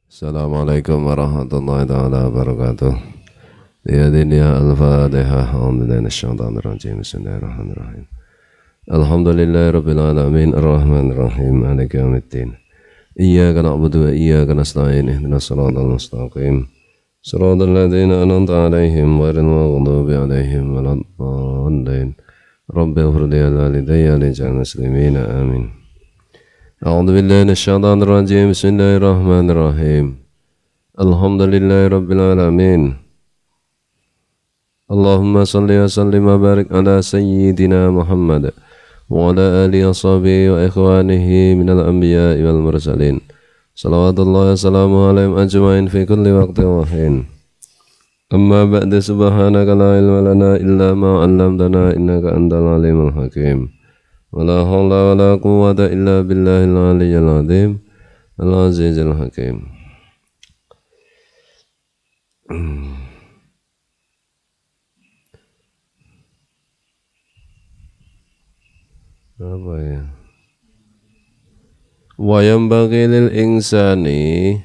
Assalamualaikum warahmatullahi taala wabarakatuh. Ya dunia al-Fatihah. Alhamdulillahi nasyaitanir rajim. Bismillahirrahmanirrahim. Alhamdulillahi rabbil alamin arrahmanir rahim maliki yaumiddin. Iyyaka na'budu wa iyyaka nasta'in ihdinas siratal mustaqim. Siratal ladzina an'amta 'alaihim ghairil maghdubi 'alaihim waladdallin. Rabbi ighfir li walidayya wa lil muslimin amin. A'udzu billahi minasyaitonir rajim. Bismillahirrahmanirrahim. Alhamdulillahi rabbil alamin. Allahumma salli wa sallim wa barik ala sayyidina Muhammad wa ala alihi wa sahbihi wa ikhwanihi minal anbiya'i wal mursalin. Salawatullahi wa salamuhu alaihim ajma'in fi kulli waqtin wa hin. Amma ba'du, subhanaka la ilma lana illa ma 'allamtana innaka antal alimul hakim. Wala haula wala quwwata illa billahil aliyyil azim al-azizil hakim. Apa ya? Wa yanbaghi lil insani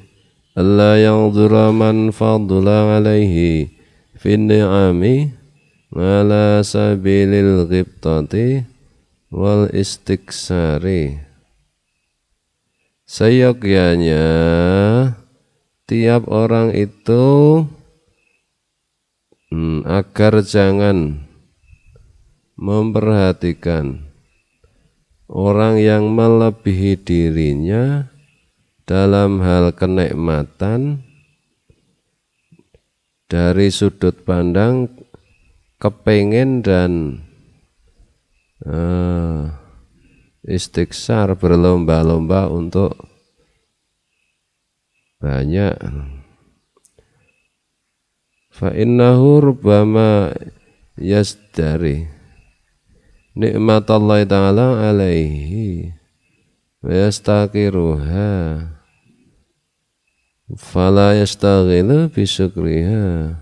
alla yanzura man fadla alaihi fin ni'ami ala sabilil ghibtati wal istiksari. Seyogyanya tiap orang itu agar jangan memperhatikan orang yang melebihi dirinya dalam hal kenikmatan dari sudut pandang kepingin dan istiksar, berlomba-lomba untuk banyak. Fa innahu rubbama yasdari nikmatallahi ta'ala alaihi wa yastaqiruha fala yastaghilu bisyukriha.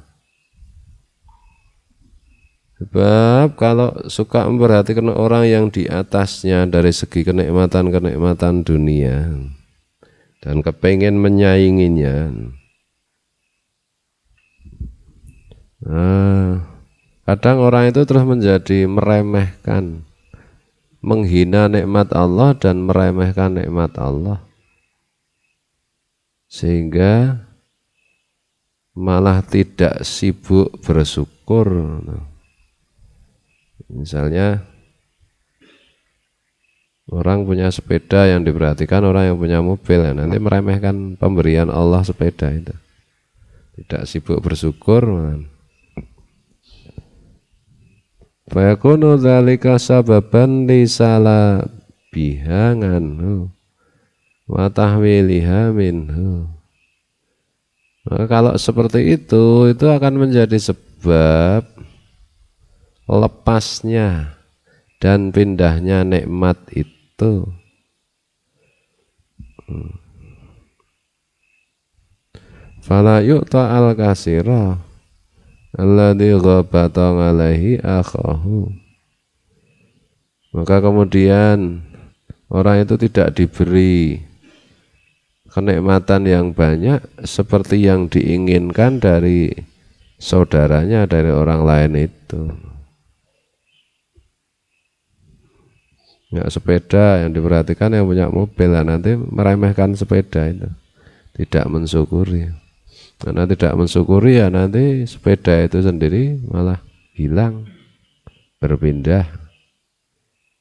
Sebab kalau suka memperhatikan orang yang di atasnya dari segi kenikmatan-kenikmatan dunia dan kepengen menyainginya, kadang orang itu terus menjadi meremehkan, menghina nikmat Allah dan meremehkan nikmat Allah, sehingga malah tidak sibuk bersyukur. Misalnya orang punya sepeda yang diperhatikan orang yang punya mobil, ya nanti meremehkan pemberian Allah sepeda itu, tidak sibuk bersyukur. Fa yakunu dzalika sababan li salabiha anhu wa tahwiliha minhu. Maka kalau seperti itu akan menjadi sebab lepasnya dan pindahnya nikmat itu. Fala yu'ta al-kasira alladhi ghabata alaihi akhahu. Maka kemudian orang itu tidak diberi kenikmatan yang banyak seperti yang diinginkan dari saudaranya, dari orang lain itu. Ya, sepeda yang diperhatikan yang punya mobil, nah, nanti meremehkan sepeda itu, tidak mensyukuri. Karena tidak mensyukuri, ya nanti sepeda itu sendiri malah hilang, berpindah.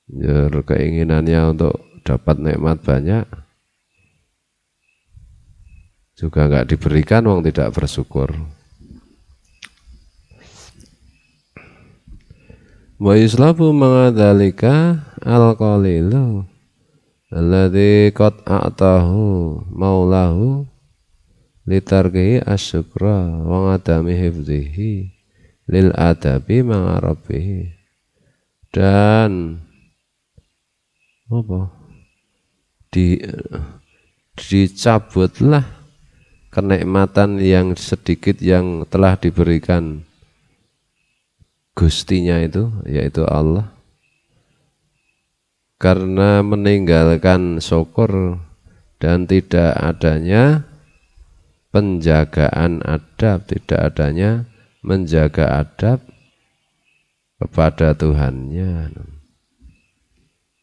Ya, keinginannya untuk dapat nikmat banyak juga enggak diberikan, wong tidak bersyukur. Wa islabu mangadzalika al-qalilu alladzi qad a'tahu maulahu litarkihi asyukra wa ngadami hifdzihi lil adabi ma'a rabbih. Dan apa? Dicabutlah kenikmatan yang sedikit yang telah diberikan Gustinya itu, yaitu Allah, karena meninggalkan syukur dan tidak adanya penjagaan adab, tidak adanya menjaga adab kepada Tuhannya.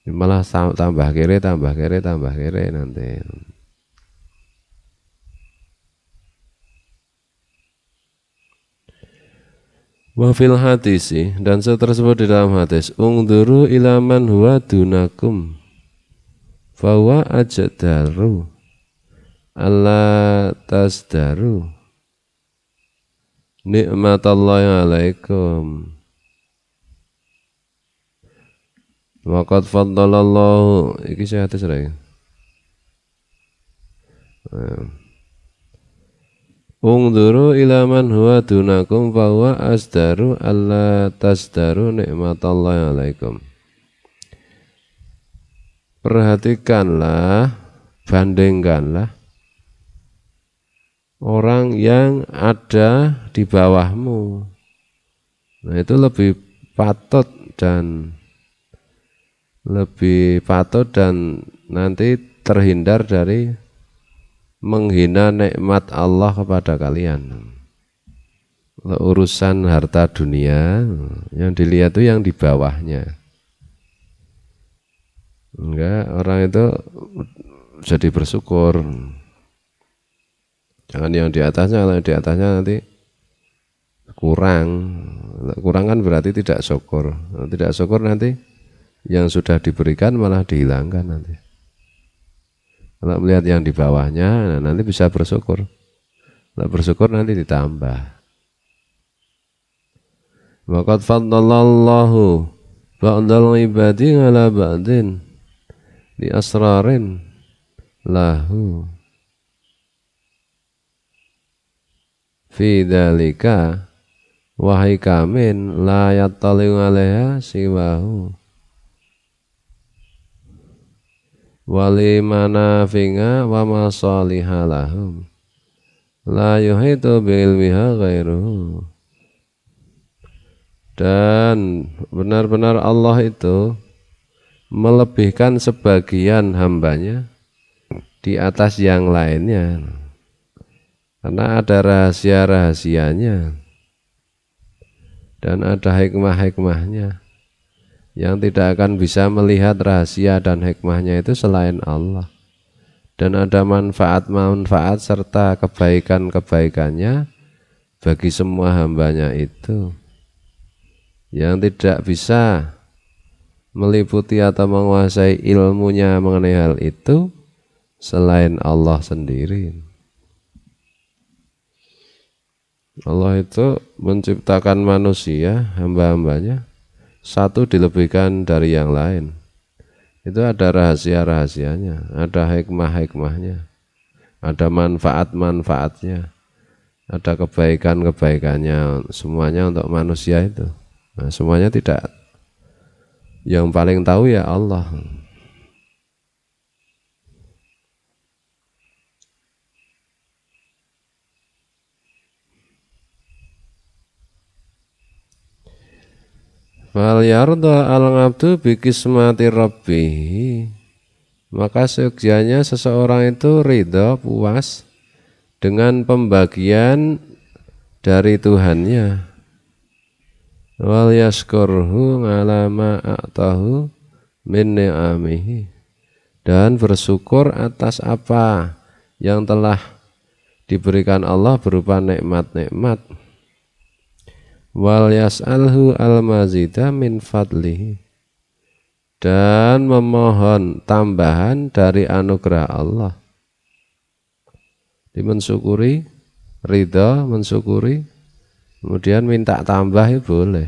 Malah tambah kere nanti. Wa fil hadisi, dan tersebut di dalam hadis, ungduru ilaman huwa dunakum fawa ajdaru alla tasdaru nikmatallahi alaikum wa qad faddalallahu. Iki saya hadis lagi. Ungduru ilaman huwa dunakum fahuwa asdaru alla tasdaru nikmatallahi alaikum. Perhatikanlah, bandingkanlah orang yang ada di bawahmu. Nah, itu lebih patut dan nanti terhindar dari menghina nikmat Allah kepada kalian. Urusan harta dunia yang dilihat itu yang di bawahnya. Enggak, orang itu jadi bersyukur. Jangan yang di atasnya, kalau di atasnya nanti kurang. Kurang kan berarti tidak syukur. Tidak syukur nanti yang sudah diberikan malah dihilangkan nanti. Kalau melihat yang di bawahnya, nanti bisa bersyukur. Kalau bersyukur nanti ditambah. Waqad faddalallahu ba'dal ibadi ala ba'din di asrarin lahu fi dzalika wahai kamin la yattali'u 'alaiha siwahu wali manafi'a wa masaliha lahum la yuhitu bi'ilmiha ghairuhu. Dan benar-benar Allah itu melebihkan sebagian hambanya di atas yang lainnya, karena ada rahasia-rahasianya dan ada hikmah-hikmahnya. Yang tidak akan bisa melihat rahasia dan hikmahnya itu selain Allah. Dan ada manfaat-manfaat serta kebaikan-kebaikannya bagi semua hambanya itu. Yang tidak bisa meliputi atau menguasai ilmunya mengenai hal itu selain Allah sendiri. Allah itu menciptakan manusia, hamba-hambanya, satu dilebihkan dari yang lain. Itu ada rahasia-rahasianya, ada hikmah-hikmahnya, ada manfaat-manfaatnya, ada kebaikan-kebaikannya, semuanya untuk manusia itu. Nah, semuanya tidak, yang paling tahu ya Allah. Fal yarda al-ngabdu bikismati rabbih, maka seyogyanya seseorang itu ridha, puas dengan pembagian dari Tuhannya. Wal yaskurhu ala ma a'tahu min ni'amihi, dan bersyukur atas apa yang telah diberikan Allah berupa nikmat-nikmat. Wal yas'alhu al-mazida min fadlihi, dan memohon tambahan dari anugerah Allah. Mensyukuri, ridha, mensyukuri, kemudian minta tambah ya boleh.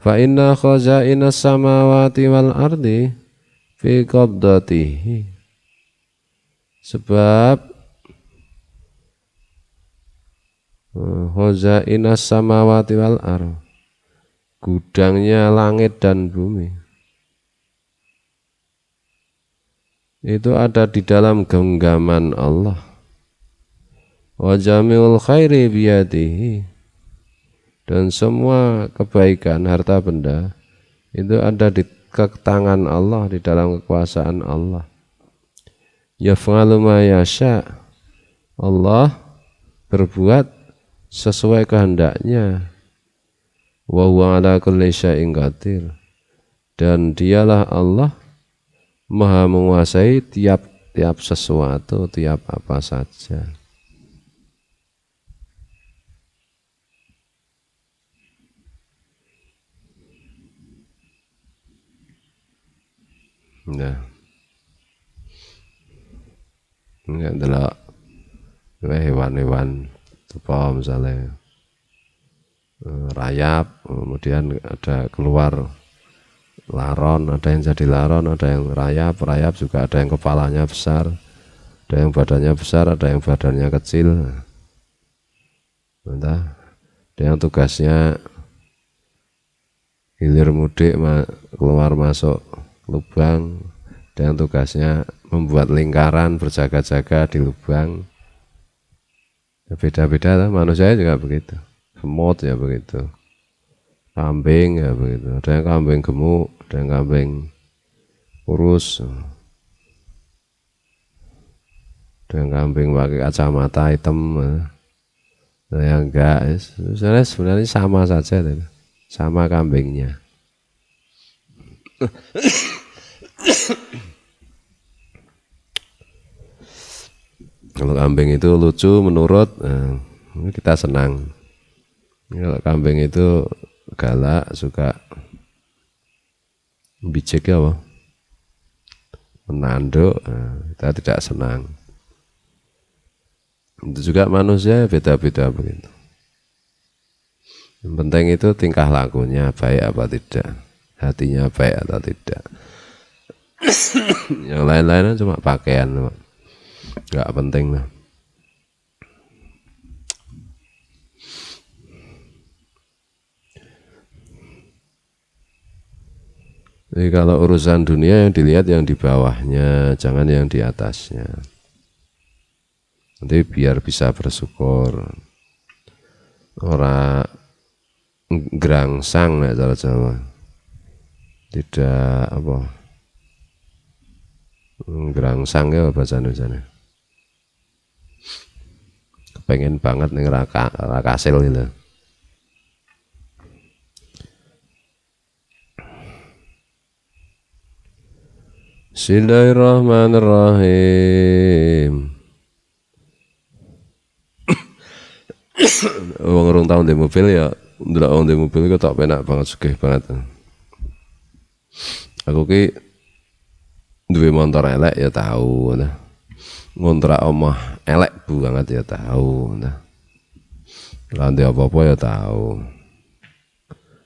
Fa inna khazainas samawati wal ardi fi qabdatihi, sebab khazainas samawati wal ardh, gudangnya langit dan bumi, itu ada di dalam genggaman Allah. Wa jami'ul khairi biyadihi, dan semua kebaikan harta benda itu ada di tangan Allah, di dalam kekuasaan Allah. Yaf'alu ma yasha. Allah berbuat sesuai kehendaknya. Wa huwa ala kulli syai'in qadir. Dan dialah Allah Maha menguasai tiap sesuatu, tiap apa saja. Nah, ini adalah hewan-hewan apa misalnya rayap, kemudian ada keluar laron, ada yang jadi laron, ada yang rayap juga ada yang kepalanya besar, ada yang badannya besar, ada yang badannya kecil. Entah, ada yang tugasnya hilir mudik keluar masuk lubang, ada yang tugasnya membuat lingkaran berjaga-jaga di lubang. Beda-beda, manusia juga begitu, semut ya begitu, kambing ya begitu, ada yang kambing gemuk, ada yang kambing kurus, ada yang kambing pakai kacamata hitam, ada yang enggak. Sebenarnya sama saja, sama kambingnya. Kalau kambing itu lucu menurut, kita senang. Kalau kambing itu galak, suka bijik ya, menanduk, kita tidak senang. Itu juga manusia beda-beda begitu. Yang penting itu tingkah lakunya baik apa tidak, hatinya baik atau tidak. Yang lain-lainnya cuma pakaian, nggak penting lah. Jadi kalau urusan dunia yang dilihat yang di bawahnya, jangan yang di atasnya. Nanti biar bisa bersyukur. Orang gerangsang ya cara Jawa. Tidak apa? Gerangsang ya bahasa Indonesia. Kepengen banget nih rakasil gitu. Bismillahirrahmanirrahim. Wong urung tau ndek mobil ya, ndelok wong ndek mobil kok tak penak banget, sugih banget. Aku ki duwe motor elek ya tahu, nah. Ngontrak omah elek banget ya tahu, nah. Lantai apa-apa ya tahu.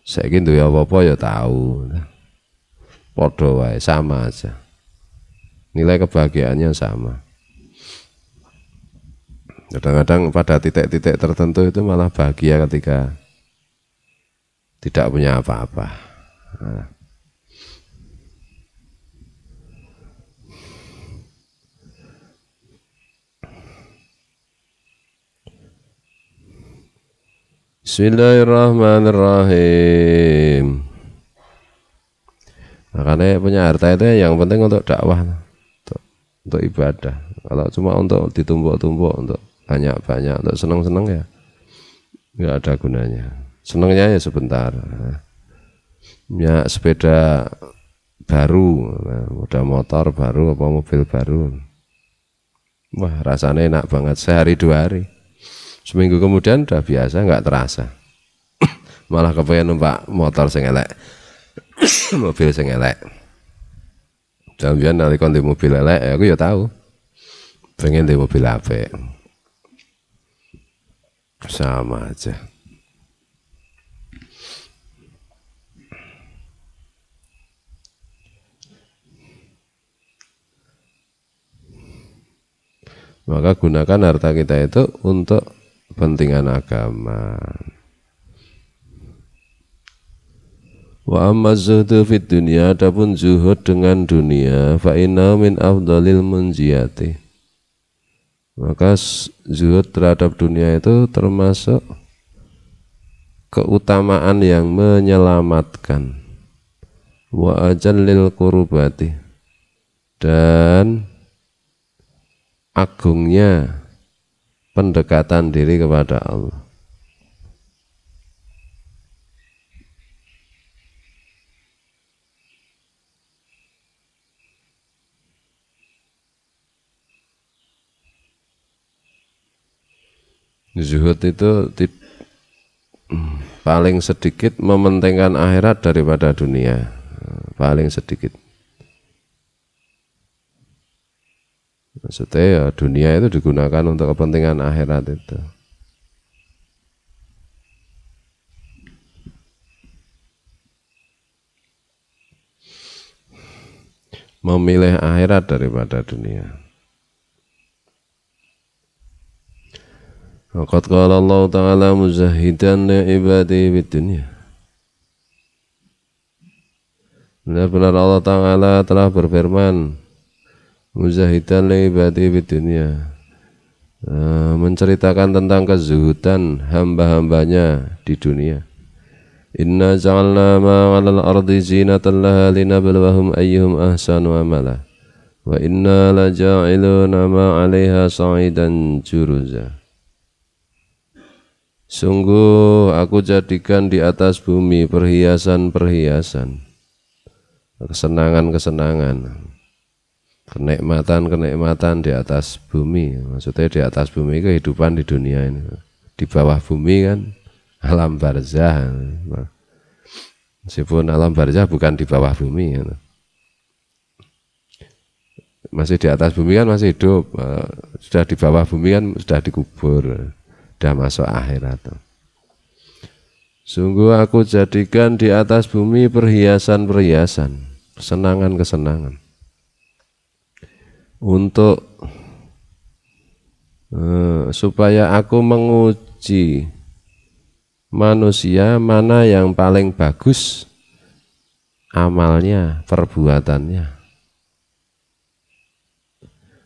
Saiki duwe apa-apa ya tahu, nah. Padha wae, sama aja. Nilai kebahagiaannya sama. Kadang-kadang pada titik-titik tertentu itu malah bahagia ketika tidak punya apa-apa. Nah. Bismillahirrahmanirrahim. Makanya punya harta itu yang penting untuk dakwah, untuk ibadah. Kalau cuma untuk ditumpuk-tumpuk, untuk banyak-banyak, untuk senang-senang ya nggak ada gunanya. Senangnya ya sebentar. Ya sepeda baru, udah motor baru apa mobil baru, wah rasanya enak banget sehari dua hari. Seminggu kemudian udah biasa, nggak terasa. Malah kepengen numpak motor sing elek, mobil sing elek. Jangan nalika di mobil elek, aku ya tahu pengen di mobil apik. Sama aja. Maka gunakan harta kita itu untuk kepentingan agama. Wa amma zuhdu fid dunya, adapun zuhud dengan dunia, fa inna min afdalil munjiyati. Maka zuhud terhadap dunia itu termasuk keutamaan yang menyelamatkan. Wa ajallil qurbati, dan agungnya pendekatan diri kepada Allah. Zuhud itu paling sedikit mementingkan akhirat daripada dunia, paling sedikit. Maksudnya ya dunia itu digunakan untuk kepentingan akhirat itu. Memilih akhirat daripada dunia. Waqad qala Allah Ta'ala muzahidan li ibadihi fid dunya. Benar-benar Allah Ta'ala telah berfirman muzahidan li ibadihi fid dunya, menceritakan tentang kezuhudan hamba-hambanya di dunia. Inna ja'alna ma 'alal ardi zinatan laha linabluwahum ayyuhum ahsanu amala wa inna la ja'iluna ma 'alaiha sa'idan juruza. Sungguh aku jadikan di atas bumi perhiasan-perhiasan, kesenangan-kesenangan, kenikmatan-kenikmatan di atas bumi. Maksudnya di atas bumi kehidupan di dunia ini. Di bawah bumi kan alam barzah. Meskipun alam barzah bukan di bawah bumi. Masih di atas bumi kan masih hidup. Sudah di bawah bumi kan sudah dikubur. Sudah masuk akhirat. Sungguh aku jadikan di atas bumi perhiasan-perhiasan, kesenangan-kesenangan untuk supaya aku menguji manusia mana yang paling bagus amalnya, perbuatannya.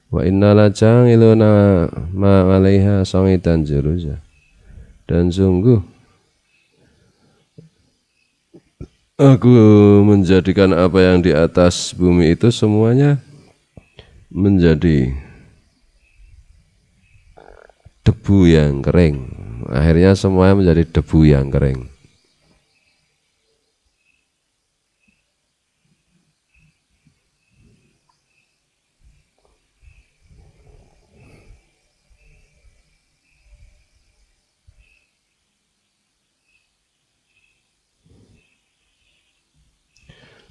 Wa inna la ja'iluna ma 'alaiha sa'idan juruza. Dan sungguh aku menjadikan apa yang di atas bumi itu semuanya menjadi debu yang kering. Akhirnya semuanya menjadi debu yang kering.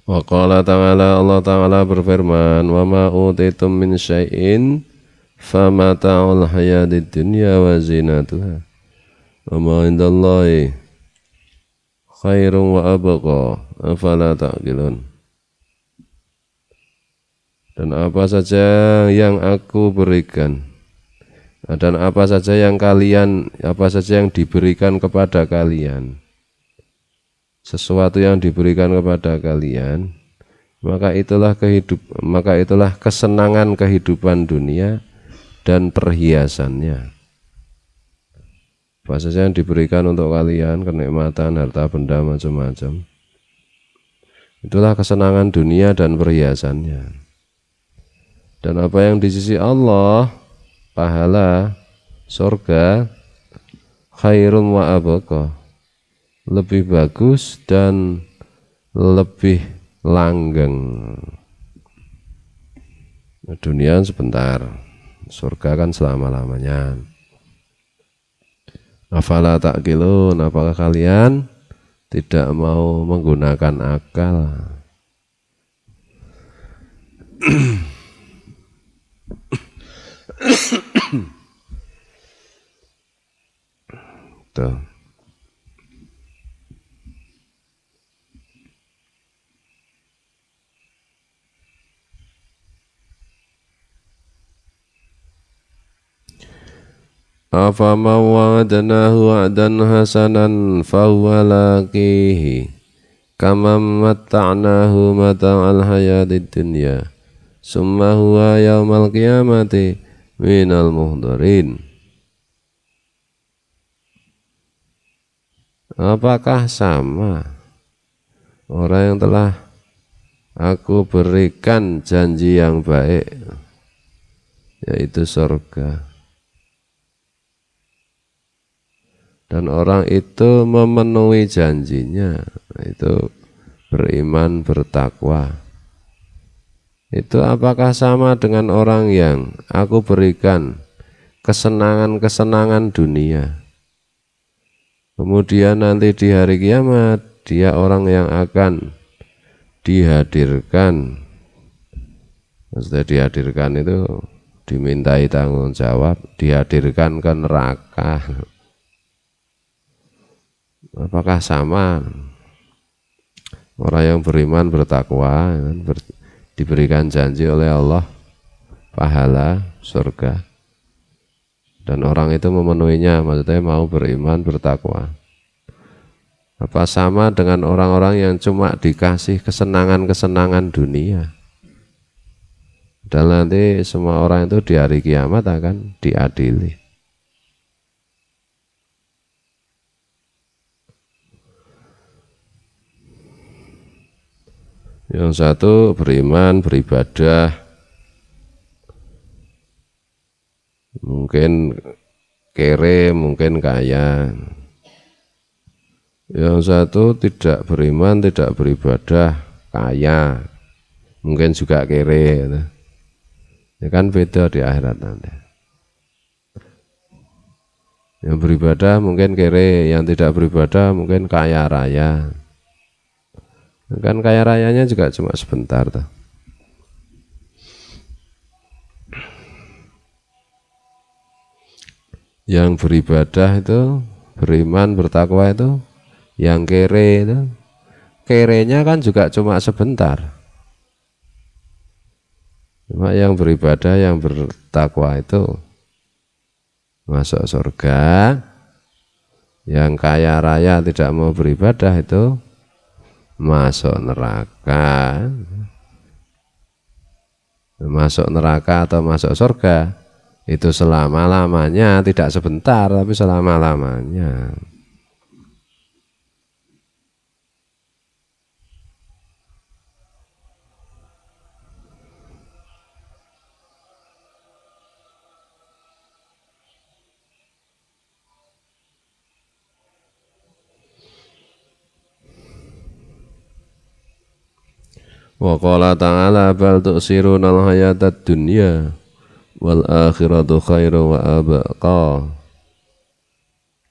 Wa qala ta'ala, Allah Ta'ala berfirman, wa ma utitum min syai'in famata'ul hayatid dunya wa zinatuha wa ma indallahi khairun wa abqa afala ta'qilun. Dan apa saja yang aku berikan dan apa saja yang diberikan kepada kalian, sesuatu yang diberikan kepada kalian, maka itulah kesenangan kehidupan dunia dan perhiasannya. Apa saja yang diberikan untuk kalian, kenikmatan, harta benda macam-macam, itulah kesenangan dunia dan perhiasannya. Dan apa yang di sisi Allah, pahala, surga, khairun wa abqa, lebih bagus dan lebih langgeng. Dunia sebentar, surga kan selama-lamanya. Afala ta'qilun, apakah kalian tidak mau menggunakan akal? Tuh. Afama wa'adnahu wa'dan hasanan fahuwa laqihi kama matta'nahu mata'al hayatid dunya summa huwa yaumal qiyamati minal muhdarin. Apakah sama orang yang telah aku berikan janji yang baik, yaitu surga. Dan orang itu memenuhi janjinya, itu beriman, bertakwa. Itu apakah sama dengan orang yang aku berikan kesenangan-kesenangan dunia, kemudian nanti di hari kiamat dia orang yang akan dihadirkan, maksudnya dihadirkan itu dimintai tanggung jawab, dihadirkan ke neraka. Apakah sama? Orang yang beriman, bertakwa, diberikan janji oleh Allah pahala surga, dan orang itu memenuhinya, maksudnya mau beriman, bertakwa. Apa sama dengan orang-orang yang cuma dikasih kesenangan-kesenangan dunia? Dan nanti semua orang itu di hari kiamat akan diadili. Yang satu beriman, beribadah, mungkin kere, mungkin kaya. Yang satu tidak beriman, tidak beribadah, kaya, mungkin juga kere. Ya kan beda di akhirat nanti. Yang beribadah mungkin kere, yang tidak beribadah mungkin kaya raya. Kan kaya rayanya juga cuma sebentar tuh. Yang beribadah itu, beriman, bertakwa itu, yang kere itu, kerenya kan juga cuma sebentar. Cuma yang beribadah, yang bertakwa itu masuk surga. Yang kaya raya tidak mau beribadah itu masuk neraka. Masuk neraka atau masuk surga itu selama-lamanya, tidak sebentar tapi selama-lamanya. Wa qala ta'ala bal tu'sirunal hayatad dunya wal akhiratu khairu wa abqa.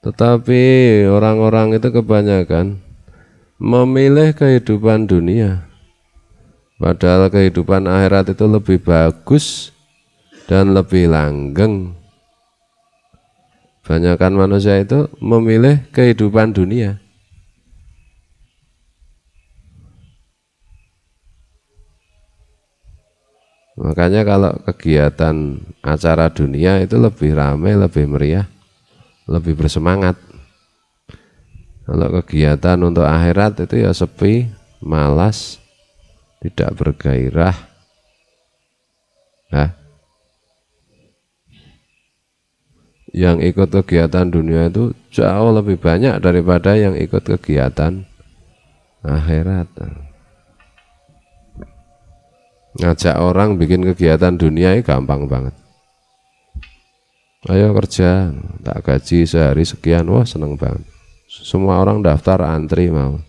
Tetapi orang-orang itu kebanyakan memilih kehidupan dunia, padahal kehidupan akhirat itu lebih bagus dan lebih langgeng. Banyakan manusia itu memilih kehidupan dunia. Makanya kalau kegiatan acara dunia itu lebih ramai, lebih meriah, lebih bersemangat. Kalau kegiatan untuk akhirat itu ya sepi, malas, tidak bergairah. Nah, yang ikut kegiatan dunia itu jauh lebih banyak daripada yang ikut kegiatan akhirat. Ngajak orang bikin kegiatan dunia ini gampang banget. Ayo kerja, tak gaji sehari sekian, wah seneng banget. Semua orang daftar antri mau.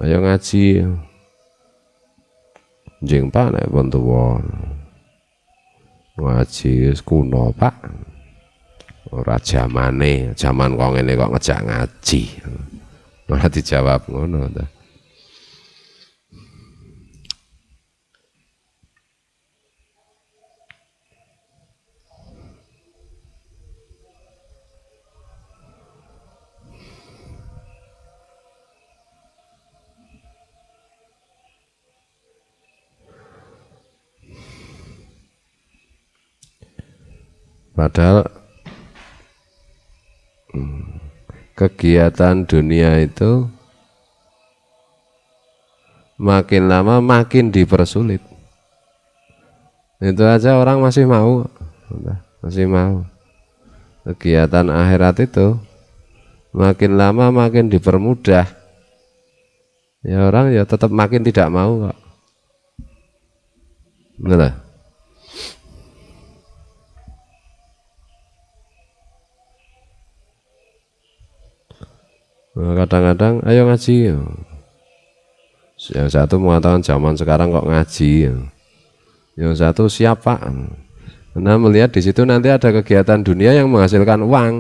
Ayo ngaji, jeng pak nek pun tuwa. Ngaji kuno pak, ora jamane, zaman kok ngene kok ngejak ngaji. Malah dijawab ngono ta. Padahal kegiatan dunia itu makin lama makin dipersulit. Itu aja orang masih mau, Kegiatan akhirat itu makin lama makin dipermudah. Ya orang ya tetap makin tidak mau kok. Nah, kadang-kadang ayo ngaji. Yang satu mengatakan zaman sekarang kok ngaji. Yang satu siapa? Karena melihat di situ nanti ada kegiatan dunia yang menghasilkan uang.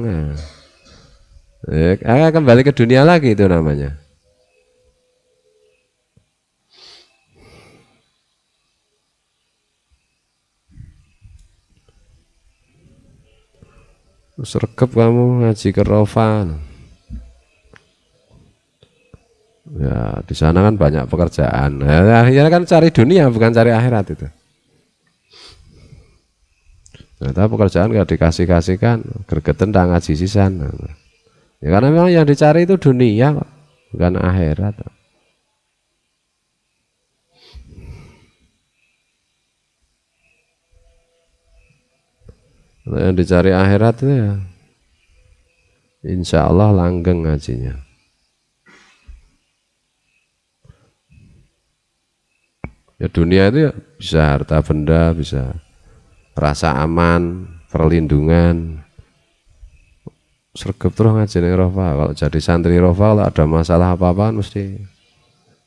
Kembali ke dunia lagi itu namanya. Sergap kamu ngaji ke Rofa. Ya di sana kan banyak pekerjaan. Ya, akhirnya kan cari dunia bukan cari akhirat itu. Ternyata pekerjaan gak dikasih-kasihkan, gergeten tak ngaji sisan. Ya karena memang yang dicari itu dunia, bukan akhirat. Kalau yang dicari akhirat itu ya, insya Allah langgeng ngajinya. Ya dunia itu ya bisa harta benda, bisa rasa aman, perlindungan. Sergap terus ngaji ning Rofa. Kalau jadi santri Rofa, kalau ada masalah apa-apa mesti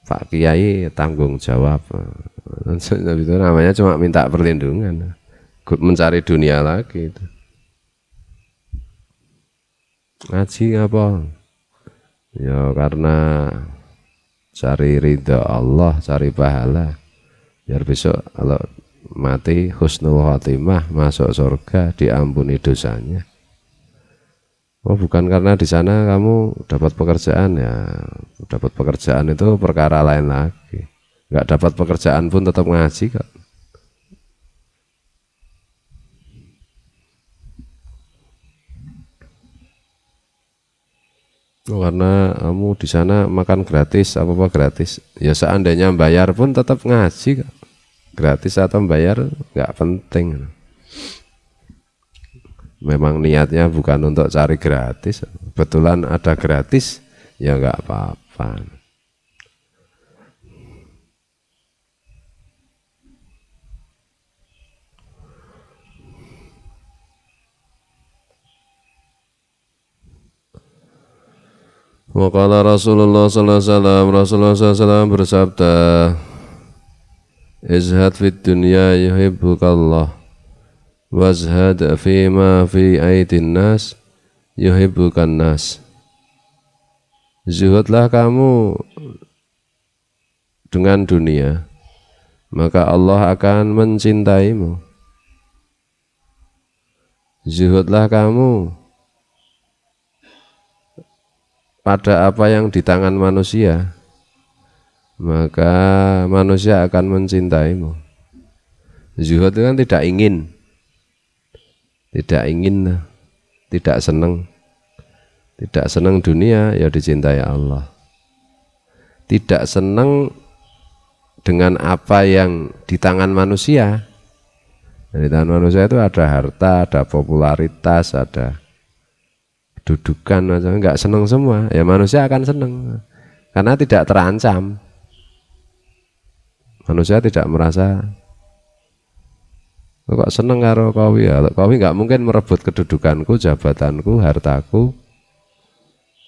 Pak Kiai tanggung jawab. Itu namanya cuma minta perlindungan, mencari dunia lagi itu. Ngaji apa? Ya karena cari ridha Allah, cari pahala. Biar besok kalau mati husnul khotimah, masuk surga, diampuni dosanya. Oh bukan karena di sana kamu dapat pekerjaan, ya dapat pekerjaan itu perkara lain lagi. Nggak dapat pekerjaan pun tetap ngaji kok. Oh, karena kamu di sana makan gratis, apa gratis. Ya seandainya bayar pun tetap ngaji kok. Gratis atau bayar nggak penting. Memang niatnya bukan untuk cari gratis. Kebetulan ada gratis, ya nggak apa-apa. Waqala Rasulullah sallallahu alaihi wasallam, Rasulullah sallallahu alaihi wasallam bersabda, izhad fid dunya yuhibbukallah, wazhad fima fi aidin nas yuhibbukan nas. Zuhudlah kamu dengan dunia, maka Allah akan mencintaimu. Zuhudlah kamu pada apa yang di tangan manusia, maka manusia akan mencintaimu. Zuhud itu kan tidak ingin, tidak senang dunia, ya dicintai Allah. Tidak senang dengan apa yang di tangan manusia. Di tangan manusia itu ada harta, ada popularitas, ada dudukan, nggak senang semua. Ya manusia akan senang karena tidak terancam. Manusia tidak merasa kok seneng karo kowe ya. Kowe nggak mungkin merebut kedudukanku, jabatanku, hartaku,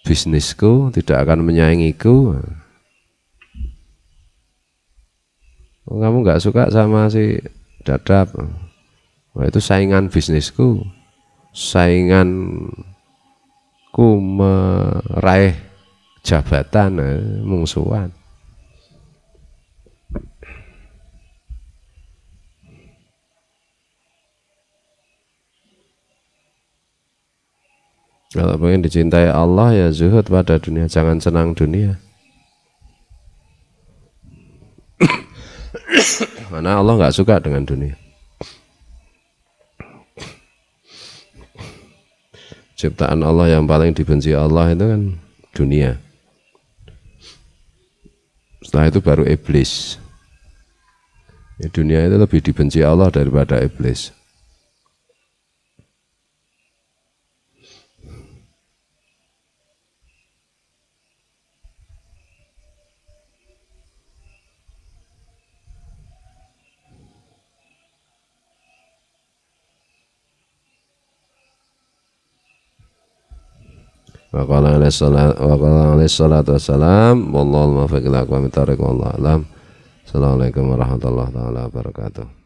bisnisku, tidak akan menyaingiku. Kamu nggak suka sama si Dadap, wah itu saingan bisnisku, sainganku meraih jabatan, mungsuhan. Kalau pengen dicintai Allah ya zuhud pada dunia, jangan senang dunia. Karena Allah nggak suka dengan dunia. Ciptaan Allah yang paling dibenci Allah itu kan dunia. Setelah itu baru iblis. Ya, dunia itu lebih dibenci Allah daripada iblis. Wa qala alaihi salatu wassalam, wallahu muwaffiq ila aqwamit thoriq, wallahu a'lam. Assalamualaikum warahmatullahi taala wabarakatuh.